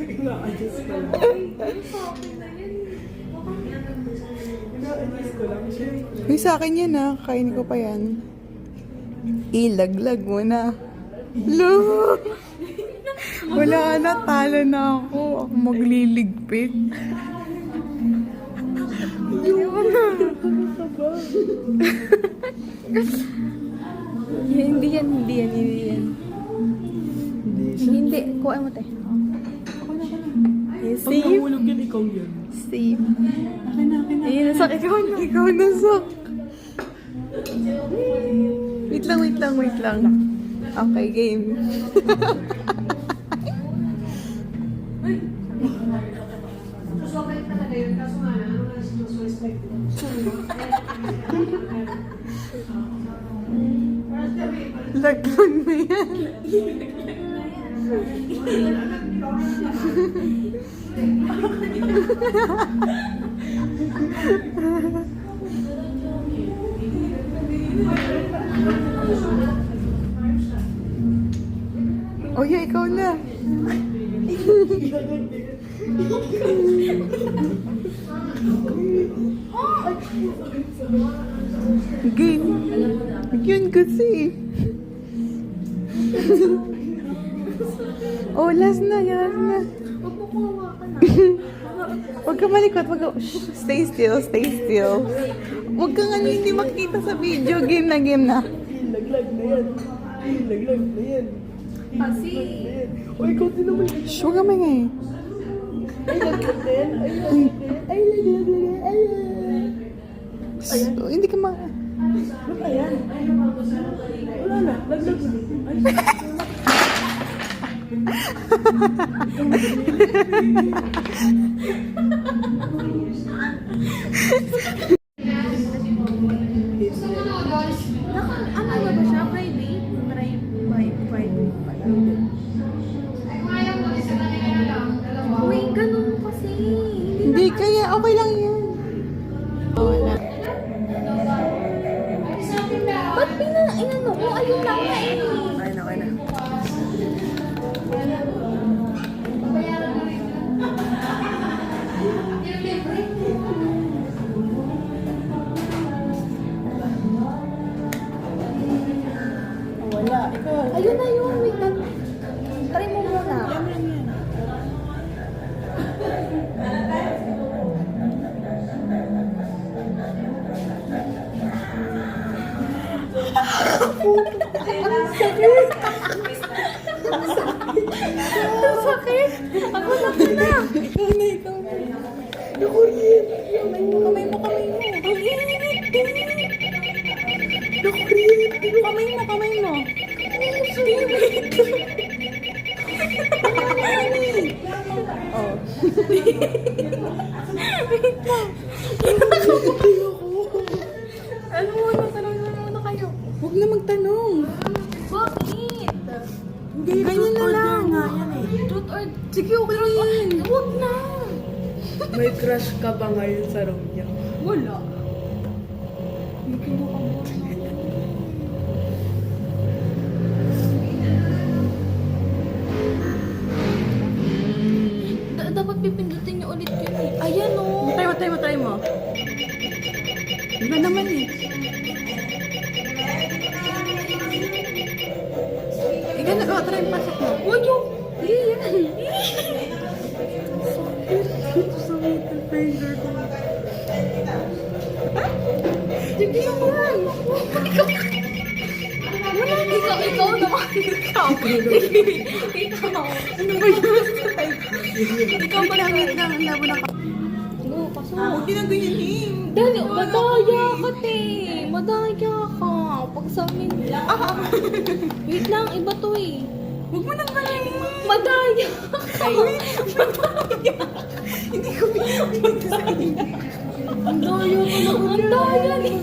Ina-adjust ko lang. Ina-adjust ko lang, syempre. Uy, sa akin yan ah. Kain ko pa yan. Ilaglag mo na. Look! Wala na, talo na ako. Ako magliligpit. Hindi yan. Hindi. Kuha mo tayo. Pag nahulog yan, ikaw yun. Safe. Akin na. Ayun, nasak ikaw na. Ikaw nasak. Wait lang. Okay, game. Laglag na yan. Oh yeah, ikaw na. Game. Yun kasi. Oh, last na. Huwag mo kuha ka na. Huwag ka malikot. Shh, stay still. Huwag kang hindi makita sa video. Game na. Laglag na yan. Kasi. O, ikaw din naman. Shh, huwag ka maingay. Ay, laglag na yan. Ay, laglag na yan. Shh, hindi ka ma... Ano ba yan? Wala na, laglag na. Ano ba siya? Private? Private pala. Uy, ganun kasi. Hindi, kaya okay lang yan. Wala. Ba't inano ko? Ayun lang na eh. Okay na. Wala, ikaw. Ayun na yun. Wait lang. Try mo muna. Ang sakit. Ako na. Ikaw na. Nakuryente. Kamay mo. Ang init. Nakuryente. Kamay mo. Oh. Ano muna? Tanong muna kayo. Huwag na magtanong. Bakit? Hindi, ganyan na lang. Truth or... Sige, okay lang yan. Huwag na. May crush ka ba ngayon sa room niya? Wala. Hindi kinukamot. Dapat pipindutin niyo ulit yun eh. Ayan o. Try mo. Iba naman eh. Ikaw na, try mo pasok mo. Huwag yung... Sa middle finger ko. Hindi naman. Ikaw naman. Ikaw. Ano ba yun? Ikaw pala, wait lang. Ang labo na ka. Go, pasok. Huwag din ang ganyan eh. Dali, madaya ka te. Madaya ka. Pag sa amin. Wait lang, iba to eh. Huwag mo nang ganyan. Madaya ka. Hindi ko pinapag sa inyo. Ang daya ka na. Ang daya ni.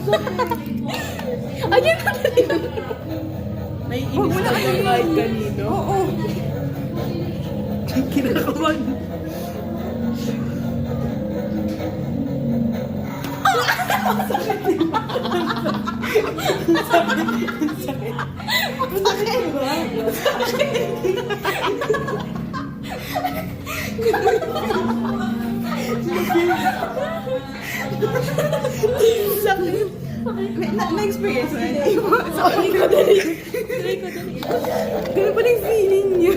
Ayun na yun. Naiinis ka ba kahit kanino? Oo. Kinakaman. Sakit. Na-experience mo yun? Sorry ko dali. Ganun pala yung feeling niya.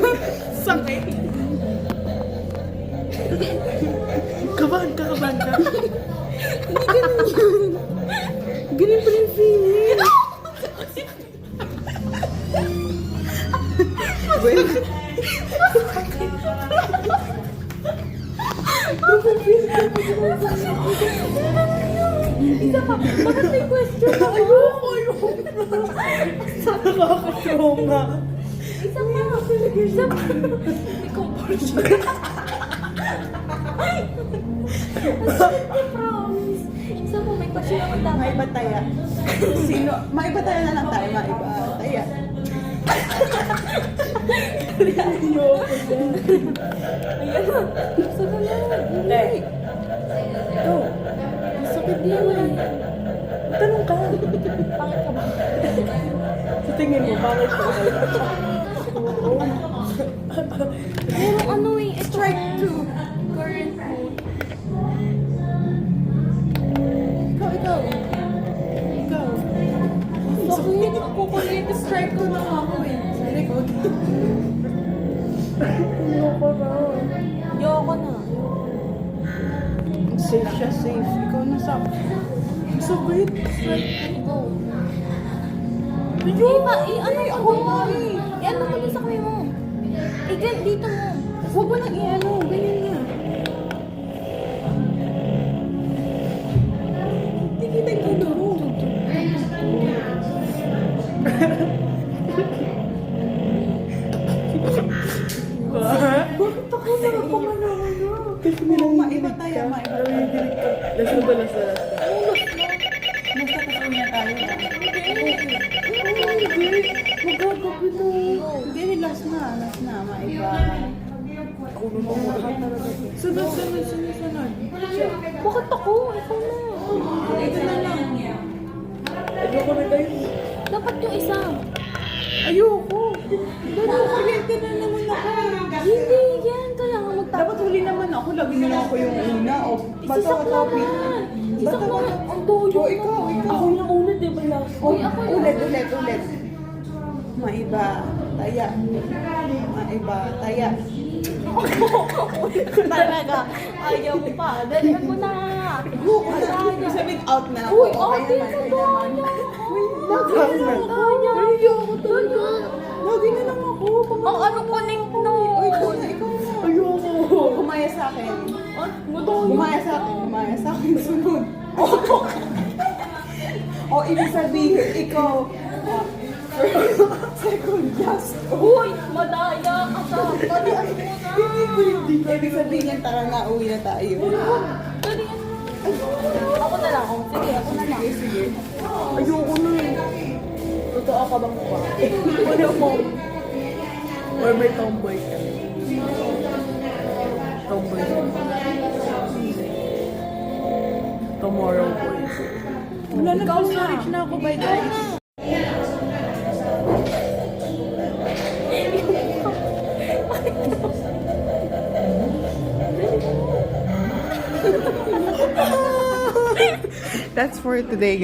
Sakit. Kabahan ka. Hindi ganun yun. Ganun pala yung feeling. Well, Isa pa, bakit may question ako? ayoko. Sana nakaka-trauma. Isa pa. May compulsion. Promise. Isa pa, may question ako dapat. Maiba taya. Sino? Maiba taya na lang tayo. Maiba taya. Ayoko dyan. Ayan na. Isa ka na. Hindi. Go. Sakit din. Tanong ka. Pangit ka ba? Sa tingin mo, bakit ka? Merong ano eh. Ito Strike two. current mode. Ikaw. Sakit. Ako kuryente strike ko na ako eh. Sorry ko. Ayoko na. Safe siya, safe. Ikaw na sa... Sakit. Strike go. Ayun. Ano Ako nga eh. Ano mo sa kamay mo? Dito mo. Huwag mo nang i-ano. Ganyan nga. Hindi kita gano. Bakit ako nakapamanawa? Kasi nilang maiba tayo, maiba. Last na ba, last na. Basta kasi niya tayo. Hindi. Magagabi to. Hindi, last na, maiba. Sunod. Bakit ako? Ikaw na. Ito na lang. Ayoko na tayo. Dapat yung isa. Ayoko. Kuryente na naman ako. Hindi yan. Kaya nga Dapat huli naman ako. Lagi na lang ako yung una. O, bato Isasak ka naman. topic. Isasak naman. Ang doyo. O, ikaw. Ako yung una, di ba last? Uy, ulit. Maiba. Taya. Talaga. Ayaw mo pa. Dalihan mo na. Ibig sabihin, out na ako. Uy, Okay ate, naman. Lagi na lang ako. Ang ano connect no? Ikaw na. Ayoko. Kumaya sa akin. Kumaya sa akin. Sunod. O, ibig sabihin, ikaw. Second last. Uy, madaya ka sa. Dalihan mo na. Hindi. Ibig sabihin yan, tara na, uwi na tayo. Dalihan mo. Ako na lang. Sige, ako na lang. Sige. Ayoko na eh. Totoo ka bang ba? Ano mo? Or may tomboy ka? Tomboy ka. Tomorrow boy. Wala na ako, storage na ako by guys. That's for today.